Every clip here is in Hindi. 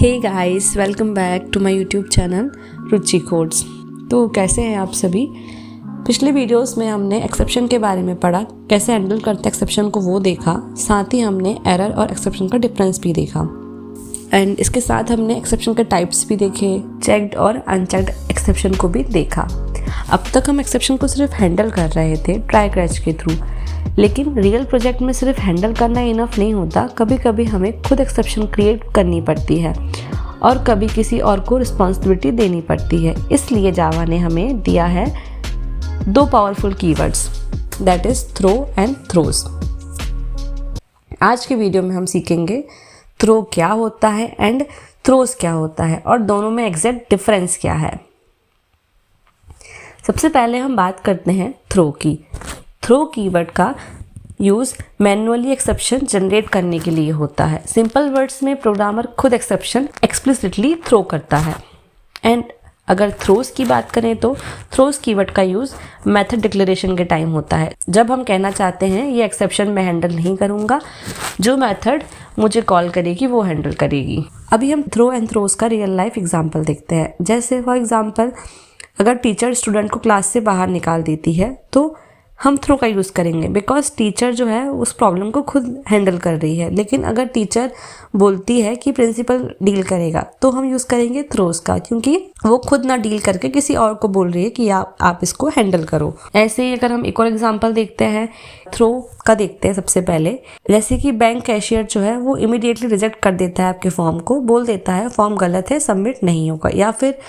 Hey guys, welcome back to my YouTube channel Ruchi codes. तो कैसे हैं आप सभी। पिछले वीडियोस में हमने एक्सेप्शन के बारे में पढ़ा, कैसे हैंडल करते एक्सेप्शन को वो देखा, साथ ही हमने एरर और एक्सेप्शन का डिफरेंस भी देखा एंड इसके साथ हमने एक्सेप्शन के टाइप्स भी देखे, चेक्ड और अनचेक्ड एक्सेप्शन को भी देखा। अब तक हम एक्सेप्शन को सिर्फ हैंडल कर रहे थे ट्राई कैच के थ्रू, लेकिन रियल प्रोजेक्ट में सिर्फ हैंडल करना इनफ नहीं होता। कभी कभी हमें खुद एक्सेप्शन क्रिएट करनी पड़ती है और कभी किसी और को रिस्पॉन्सिबिलिटी देनी पड़ती है। इसलिए जावा ने हमें दिया है दो powerful keywords, that is throw and throws. आज के वीडियो में हम सीखेंगे थ्रो क्या होता है एंड थ्रोज क्या होता है और दोनों में एग्जैक्ट डिफरेंस क्या है। सबसे पहले हम बात करते हैं थ्रो की। थ्रो कीवर्ड का यूज़ मैन्युअली एक्सेप्शन जनरेट करने के लिए होता है। सिंपल वर्ड्स में प्रोग्रामर खुद एक्सेप्शन एक्सप्लिसिटली थ्रो करता है। एंड अगर थ्रोज की बात करें तो थ्रोज कीवर्ड का यूज़ मेथड डिक्लेरेशन के टाइम होता है, जब हम कहना चाहते हैं ये एक्सेप्शन मैं हैंडल नहीं करूँगा, जो मेथड मुझे कॉल करेगी वो हैंडल करेगी। अभी हम थ्रो एंड थ्रोज का रियल लाइफ एग्जाम्पल देखते हैं। जैसे फॉर एग्जाम्पल, अगर टीचर स्टूडेंट को क्लास से बाहर निकाल देती है तो हम थ्रो का यूज़ करेंगे, बिकॉज टीचर जो है उस प्रॉब्लम को खुद हैंडल कर रही है। लेकिन अगर टीचर बोलती है कि प्रिंसिपल डील करेगा तो हम यूज़ करेंगे थ्रोज का, क्योंकि वो खुद ना डील करके किसी और को बोल रही है कि आप इसको हैंडल करो। ऐसे ही अगर हम एक और एग्जांपल देखते हैं, थ्रो का देखते हैं सबसे पहले। जैसे कि बैंक कैशियर जो है वो इमीडिएटली रिजेक्ट कर देता है आपके फॉर्म को, बोल देता है फॉर्म गलत है, सबमिट नहीं होगा। या फिर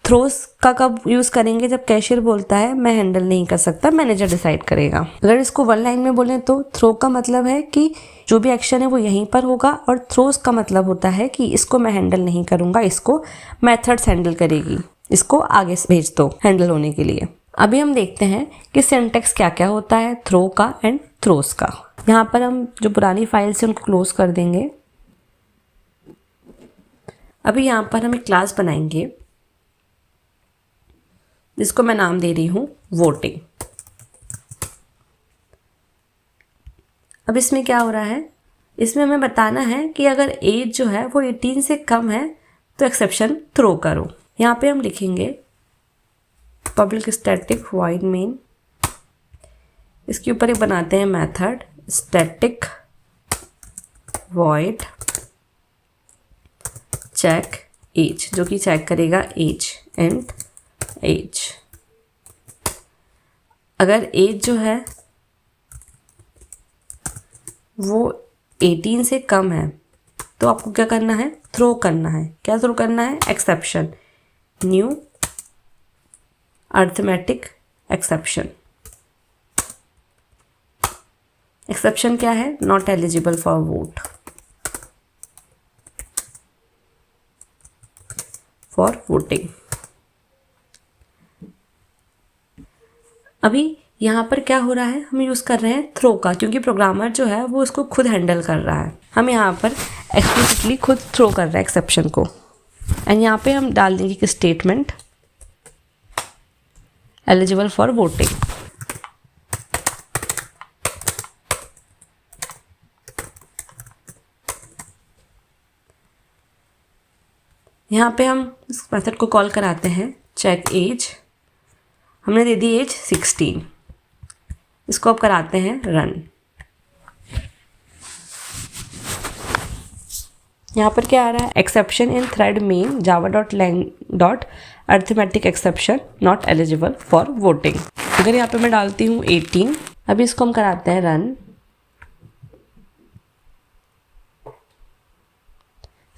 थ्रोज का कब यूज़ करेंगे, जब कैशियर बोलता है मैं हैंडल नहीं कर सकता, मैनेजर डिसाइड करेगा। अगर इसको वन लाइन में बोलें तो थ्रो का मतलब है कि जो भी एक्शन है वो यहीं पर होगा, और थ्रोज का मतलब होता है कि इसको मैं हैंडल नहीं करूँगा, इसको मेथड्स हैंडल करेगी, इसको आगे भेज दो हैंडल होने के लिए। अभी हम देखते हैं कि सिंटैक्स क्या क्या होता है थ्रो का एंड थ्रोज का। यहाँ पर हम जो पुरानी फाइल्स है उनको क्लोज कर देंगे। अभी यहाँ पर हम एक क्लास बनाएंगे जिसको मैं नाम दे रही हूँ वोटिंग। अब इसमें क्या हो रहा है, इसमें हमें बताना है कि अगर एज जो है वो 18 से कम है तो एक्सेप्शन थ्रो करो। यहाँ पे हम लिखेंगे पब्लिक स्टैटिक वॉइड मेन, इसके ऊपर एक बनाते हैं method static void check age, जो कि चेक करेगा एज एंड एज। अगर एज जो है वो 18 से कम है तो आपको क्या करना है, थ्रो करना है। क्या थ्रो करना है, exception, new arithmetic exception. Exception क्या है, not eligible for vote, for voting. अभी यहाँ पर क्या हो रहा है, हम यूज़ कर रहे हैं थ्रो का, क्योंकि प्रोग्रामर जो है वो उसको खुद हैंडल कर रहा है। हम यहाँ पर एक्सप्लिसिटली खुद थ्रो कर रहे हैं एक्सेप्शन को। एंड यहाँ पे हम डाल देंगे कि स्टेटमेंट एलिजिबल फॉर वोटिंग। यहाँ पे हम इस मेथड को कॉल कराते हैं चेक एज। हमने दे दी एज 16, इसको अब कराते हैं रन। यहाँ पर क्या आ रहा है, exception in thread main java.lang.arithmetic exception not eligible for voting. अगर यहाँ पे मैं डालती हूँ 18, अभी इसको हम कराते हैं रन,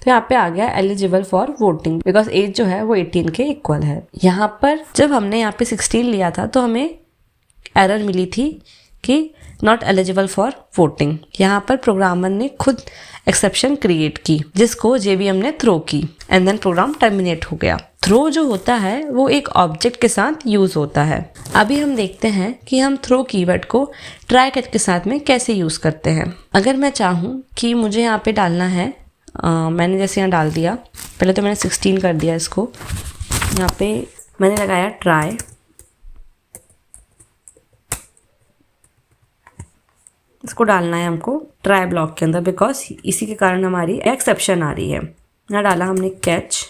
तो यहाँ पे आ गया eligible for voting, because age जो है वो 18 के इक्वल है। यहाँ पर जब हमने यहाँ पे 16 लिया था तो हमें एरर मिली थी कि नॉट एलिजिबल फॉर वोटिंग। यहाँ पर प्रोग्रामर ने खुद एक्सेप्शन क्रिएट की, जिसको जेवीएम ने थ्रो की, एंड देन प्रोग्राम टर्मिनेट हो गया। थ्रो जो होता है वो एक ऑब्जेक्ट के साथ यूज होता है। अभी हम देखते हैं कि हम थ्रो कीवर्ड को ट्राई कैच के साथ में कैसे यूज करते हैं। अगर मैं चाहूँ कि मुझे यहाँ पे डालना है, मैंने जैसे यहाँ डाल दिया, पहले तो मैंने 16 कर दिया इसको, यहाँ पे मैंने लगाया ट्राई, इसको डालना है हमको ट्राई ब्लॉक के अंदर, बिकॉज इसी के कारण हमारी एक्सेप्शन आ रही है। यहाँ डाला हमने कैच।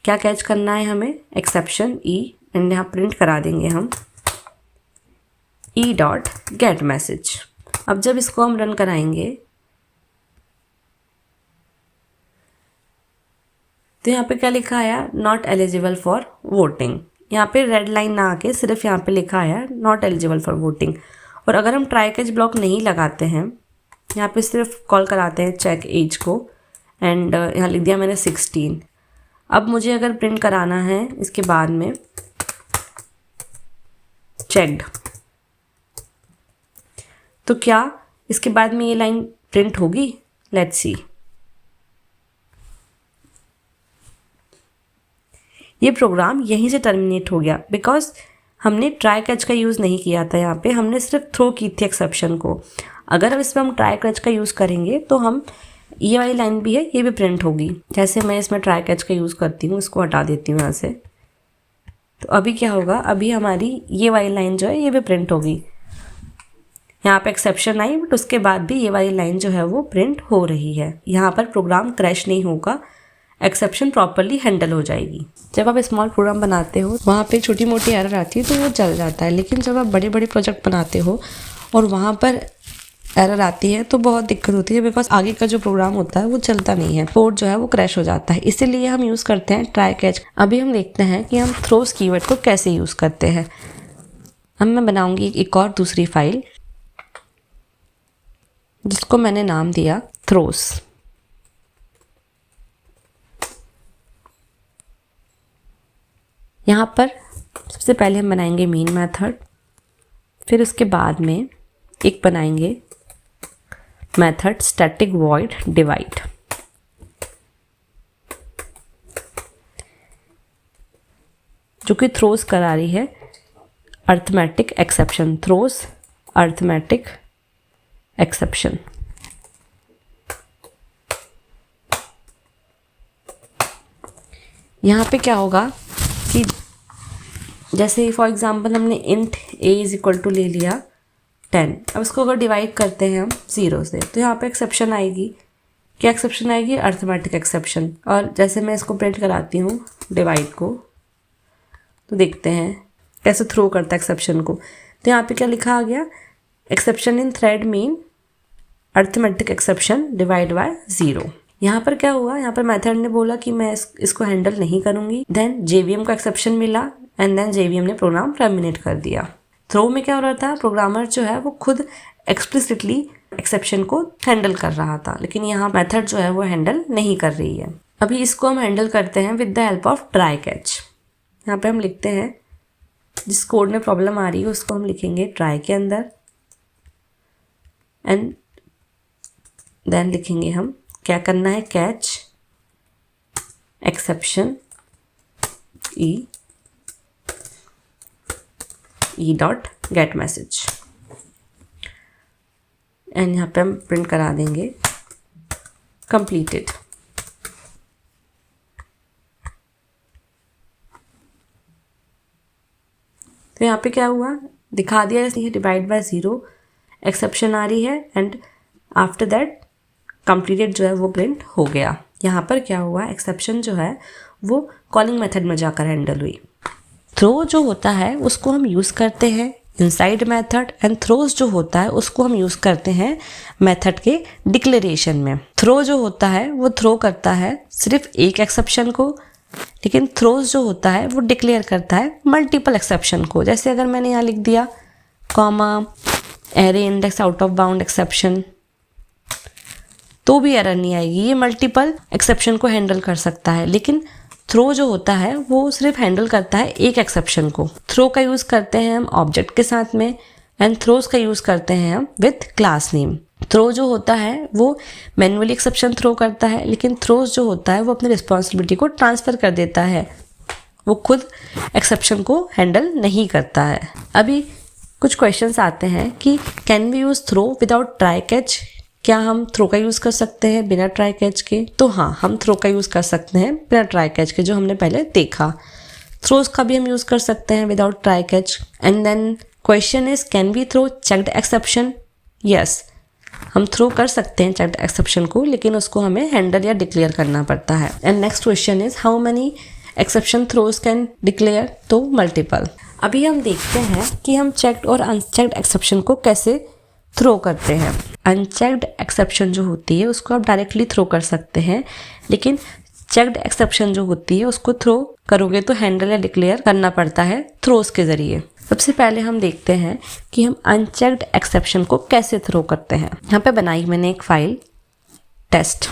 क्या कैच करना है हमें? एक्सेप्शन ई, एंड यहाँ प्रिंट करा देंगे हम ई डॉट गेट मैसेज। अब जब इसको हम रन कराएंगे तो यहाँ पे क्या लिखा आया? Not eligible for voting. यहाँ पे रेड लाइन ना आके सिर्फ यहाँ पे लिखा आया नॉट एलिजिबल फॉर वोटिंग। और अगर हम ट्राई कैच ब्लॉक नहीं लगाते हैं, यहाँ पे सिर्फ कॉल कराते हैं चेक एज को, एंड यहाँ लिख दिया मैंने 16। अब मुझे अगर प्रिंट कराना है इसके बाद में चेक्ड, तो क्या इसके बाद में ये लाइन प्रिंट होगी? Let's see. ये प्रोग्राम यहीं से टर्मिनेट हो गया बिकॉज हमने ट्राई कैच का यूज़ नहीं किया था। यहाँ पे हमने सिर्फ थ्रो की थी एक्सेप्शन को। अगर अब इसमें हम ट्राई कैच का यूज़ करेंगे तो हम ये वाली लाइन भी है, ये भी प्रिंट होगी। जैसे मैं इसमें ट्राई कैच का यूज़ करती हूँ, इसको हटा देती हूँ यहाँ से, तो अभी क्या होगा? अभी हमारी ये वाली लाइन जो है ये भी प्रिंट होगी। यहाँ पे एक्सेप्शन आई बट उसके बाद भी ये वाली लाइन जो है वो प्रिंट हो रही है। यहाँ पर प्रोग्राम क्रैश नहीं होगा, एक्सेप्शन प्रॉपरली हैंडल हो जाएगी। जब आप स्मॉल प्रोग्राम बनाते हो वहाँ पे छोटी मोटी एरर आती है तो वो चल जाता है, लेकिन जब आप बड़े बड़े प्रोजेक्ट बनाते हो और वहाँ पर एरर आती है तो बहुत दिक्कत होती है, बिकॉज आगे का जो प्रोग्राम होता है वो चलता नहीं है, कोड जो है वो क्रैश हो जाता है। इसीलिए हम यूज़ करते हैं ट्राई कैच। अभी हम देखते हैं कि हम थ्रोस कीवर्ड को कैसे यूज़ करते हैं। अब मैं बनाऊंगी एक और दूसरी फाइल जिसको मैंने नाम दिया थ्रोस। यहाँ पर सबसे पहले हम बनाएंगे मेन मेथड, फिर उसके बाद में एक बनाएंगे मेथड स्टैटिक वॉइड डिवाइड। जो कि थ्रोस करा रही है arithmetic exception, throws arithmetic exception. यहाँ पे क्या होगा कि जैसे फॉर एग्जांपल हमने int a is equal to ले लिया 10। अब इसको अगर डिवाइड करते हैं हम 0 से तो यहाँ पे एक्सेप्शन आएगी। क्या एक्सेप्शन आएगी? Arithmetic exception. और जैसे मैं इसको प्रिंट कराती हूँ डिवाइड को, तो देखते हैं कैसे थ्रो करता है एक्सेप्शन को। तो यहाँ पे क्या लिखा आ गया? Exception in thread mean arithmetic exception divide by 0। यहाँ पर क्या हुआ? यहाँ पर मेथड ने बोला कि मैं इसको हैंडल नहीं करूँगी, देन JVM का एक्सेप्शन मिला एंड देन JVM ने प्रोग्राम टर्मिनेट कर दिया। थ्रो में क्या हो रहा था? प्रोग्रामर जो है वो खुद एक्सप्लिसिटली एक्सेप्शन को हैंडल कर रहा था, लेकिन यहाँ मेथड जो है वो हैंडल नहीं कर रही है। अभी इसको हम हैंडल करते हैं with the help of try catch. यहाँ पे हम लिखते हैं, जिस कोड में प्रॉब्लम आ रही है उसको हम लिखेंगे ट्राई के अंदर, एंड देन लिखेंगे हम क्या करना है? Catch exception E dot gate message, and यहाँ पे हम प्रिंट करा देंगे कंप्लीटेड। तो यहाँ पे क्या हुआ? दिखा दिया है डिवाइड बाय 0, एक्सेप्शन आ रही है, एंड आफ्टर दैट कंप्लीटेड जो है वो प्रिंट हो गया। यहाँ पर क्या हुआ? एक्सेप्शन जो है वो कॉलिंग मेथड में जाकर हैंडल हुई। थ्रो जो होता है उसको हम यूज़ करते हैं इनसाइड मेथड, एंड थ्रोज जो होता है उसको हम यूज़ करते हैं मेथड के डिक्लेरेशन में। थ्रो जो होता है वो थ्रो करता है सिर्फ एक एक्सेप्शन को, लेकिन थ्रोज जो होता है वो डिक्लेयर करता है मल्टीपल एक्सेप्शन को। जैसे अगर मैंने यहाँ लिख दिया comma array index out of bound exception, तो भी एरर नहीं आएगी, ये मल्टीपल एक्सेप्शन को हैंडल कर सकता है। लेकिन थ्रो जो होता है वो सिर्फ हैंडल करता है एक एक्सेप्शन को। थ्रो का यूज़ करते हैं हम ऑब्जेक्ट के साथ में, एंड थ्रोज का यूज़ करते हैं हम विथ क्लास नेम। थ्रो जो होता है वो मैन्युअली एक्सेप्शन थ्रो करता है, लेकिन थ्रोज जो होता है वो अपनी रिस्पॉन्सिबिलिटी को ट्रांसफ़र कर देता है, वो खुद एक्सेप्शन को हैंडल नहीं करता है। अभी कुछ क्वेश्चंस आते हैं कि can we use throw without try catch? क्या हम थ्रो का यूज़ कर सकते हैं बिना ट्राई कैच के? तो हाँ, हम थ्रो का यूज़ कर सकते हैं बिना ट्राई कैच के, जो हमने पहले देखा। थ्रोज का भी हम यूज़ कर सकते हैं without try catch. And then question is can we throw checked exception? Yes, हम थ्रो कर सकते हैं चेक्ड एक्सेप्शन को, लेकिन उसको हमें हैंडल या डिक्लेयर करना पड़ता है। And next question is how many exception throws can declare? तो मल्टीपल। अभी हम देखते हैं कि हम चेक्ड और अनचेक्ड एक्सेप्शन को कैसे थ्रो करते हैं। अनचेक्ड एक्सेप्शन जो होती है उसको आप डायरेक्टली थ्रो कर सकते हैं, लेकिन चेक्ड एक्सेप्शन जो होती है उसको थ्रो करोगे तो हैंडल या डिक्लेयर करना पड़ता है थ्रोज के ज़रिए। सबसे पहले हम देखते हैं कि हम अनचेक्ड एक्सेप्शन को कैसे थ्रो करते हैं। यहाँ पे बनाई मैंने एक फाइल टेस्ट।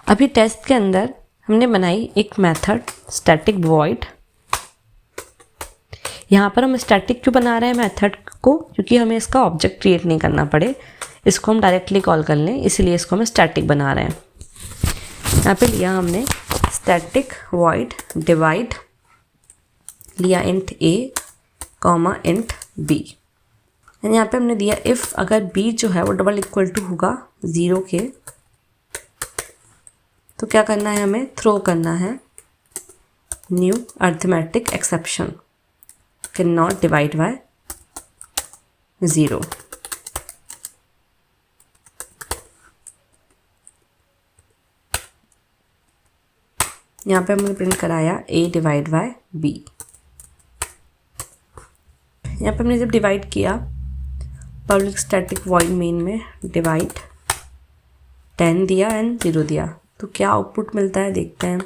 अभी टेस्ट के अंदर हमने बनाई एक मेथड स्टैटिक वॉइड। यहाँ पर हम स्टैटिक क्यों बना रहे हैं मेथड को? क्योंकि हमें इसका ऑब्जेक्ट क्रिएट नहीं करना पड़े, इसको हम डायरेक्टली कॉल कर लें, इसलिए इसको हम स्टैटिक बना रहे हैं। यहाँ पे लिया हमने स्टैटिक वॉइड डिवाइड, लिया int a comma int b। यहाँ पे हमने दिया इफ़ अगर b जो है वो डबल इक्वल टू होगा 0 के, तो क्या करना है, हमें थ्रो करना है new arithmetic exception can not divide by 0। यहाँ पे हमने प्रिंट कराया a डिवाइड बाय b। यहाँ पे हमने जब डिवाइड किया पब्लिक स्टैटिक वॉइड मेन में डिवाइड 10 दिया एंड 0 दिया, तो क्या आउटपुट मिलता है देखते हैं।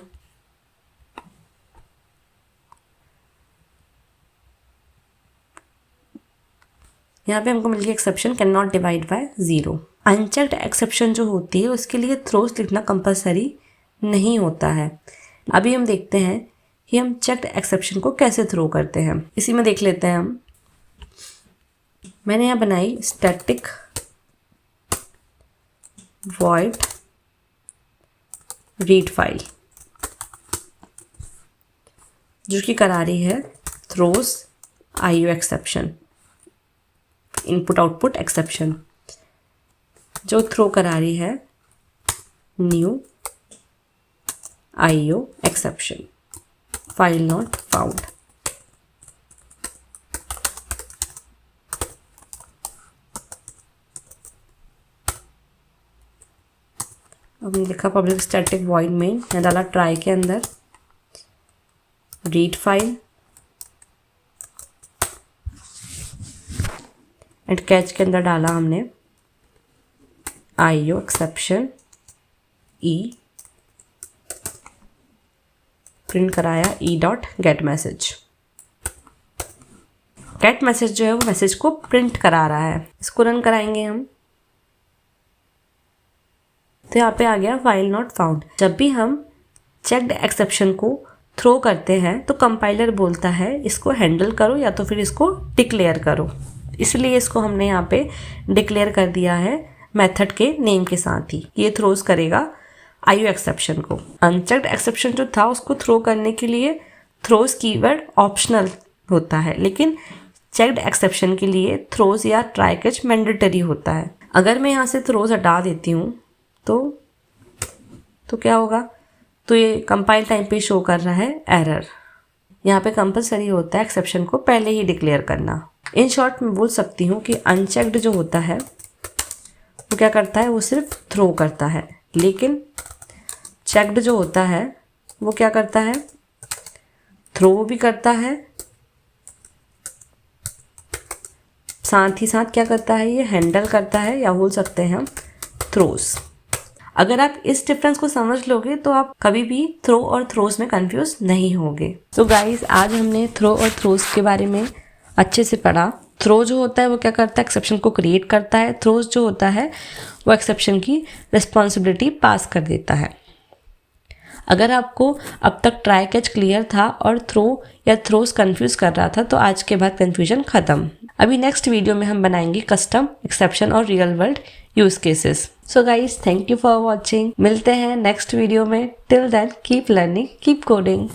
यहाँ पे हमको मिल गया exception can not divide by 0। Unchecked exception जो होती है उसके लिए थ्रोस लिखना कंपलसरी नहीं होता है। अभी हम देखते हैं कि हम चेक्ड एक्सेप्शन को कैसे थ्रो करते हैं। इसी में देख लेते हैं हम। मैंने यहाँ बनाई स्टैटिक वॉइड रीड फाइल जो कि करा रही है throws IO exception, input output exception, जो थ्रो करा रही है new IO exception file not found. अब हमने लिखा पब्लिक स्टैटिक वॉइड मेन, मैं डाला ट्राई के अंदर रीड फाइल एंड कैच के अंदर डाला हमने आईओ एक्सेप्शन ई, प्रिंट कराया E dot gate message. Gate message जो है वो मैसेज को प्रिंट करा रहा है। इसको रन कराएंगे हम, तो यहाँ पे आ गया फाइल नॉट फाउंड। जब भी हम चेक्ड एक्सेप्शन को थ्रो करते हैं तो कंपाइलर बोलता है इसको हैंडल करो या तो फिर इसको डिक्लेयर करो, इसलिए इसको हमने यहाँ पे डिक्लेयर कर दिया है मेथड के नेम के साथ ही। ये थ्रोज करेगा आईओ एक्सेप्शन को। अनचेक्ड एक्सेप्शन जो था उसको थ्रो करने के लिए थ्रोज कीवर्ड ऑप्शनल होता है, लेकिन चेक्ड एक्सेप्शन के लिए थ्रोज या ट्राई कैच मैंडेटरी होता है। अगर मैं यहाँ से थ्रोज हटा देती हूँ तो क्या होगा, तो ये कंपाइल टाइम पे शो कर रहा है एरर। यहाँ पे कंपलसरी होता है एक्सेप्शन को पहले ही डिक्लेयर करना। इन शॉर्ट मैं बोल सकती हूँ कि अनचेक्ड जो होता है वो क्या करता है, वो सिर्फ थ्रो करता है, लेकिन चेक्ड जो होता है वो क्या करता है, थ्रो भी करता है, साथ ही साथ क्या करता है, ये हैंडल करता है, या बोल सकते हैं हम थ्रोस। अगर आप इस डिफरेंस को समझ लोगे तो आप कभी भी थ्रो और थ्रोस में कंफ्यूज नहीं होगे। तो गाइस आज हमने थ्रो और थ्रोस के बारे में अच्छे से पढ़ा। थ्रो जो होता है वो क्या करता है, एक्सेप्शन को क्रिएट करता है। थ्रोस जो होता है वो एक्सेप्शन की रिस्पॉन्सिबिलिटी पास कर देता है। अगर आपको अब तक ट्राई कैच क्लियर था और थ्रो या थ्रोस कंफ्यूज कर रहा था तो आज के बाद कंफ्यूजन खत्म। अभी नेक्स्ट वीडियो में हम बनाएंगे कस्टम एक्सेप्शन और real world use cases. So guys thank you for watching. मिलते हैं नेक्स्ट वीडियो में। Till then keep learning, keep coding.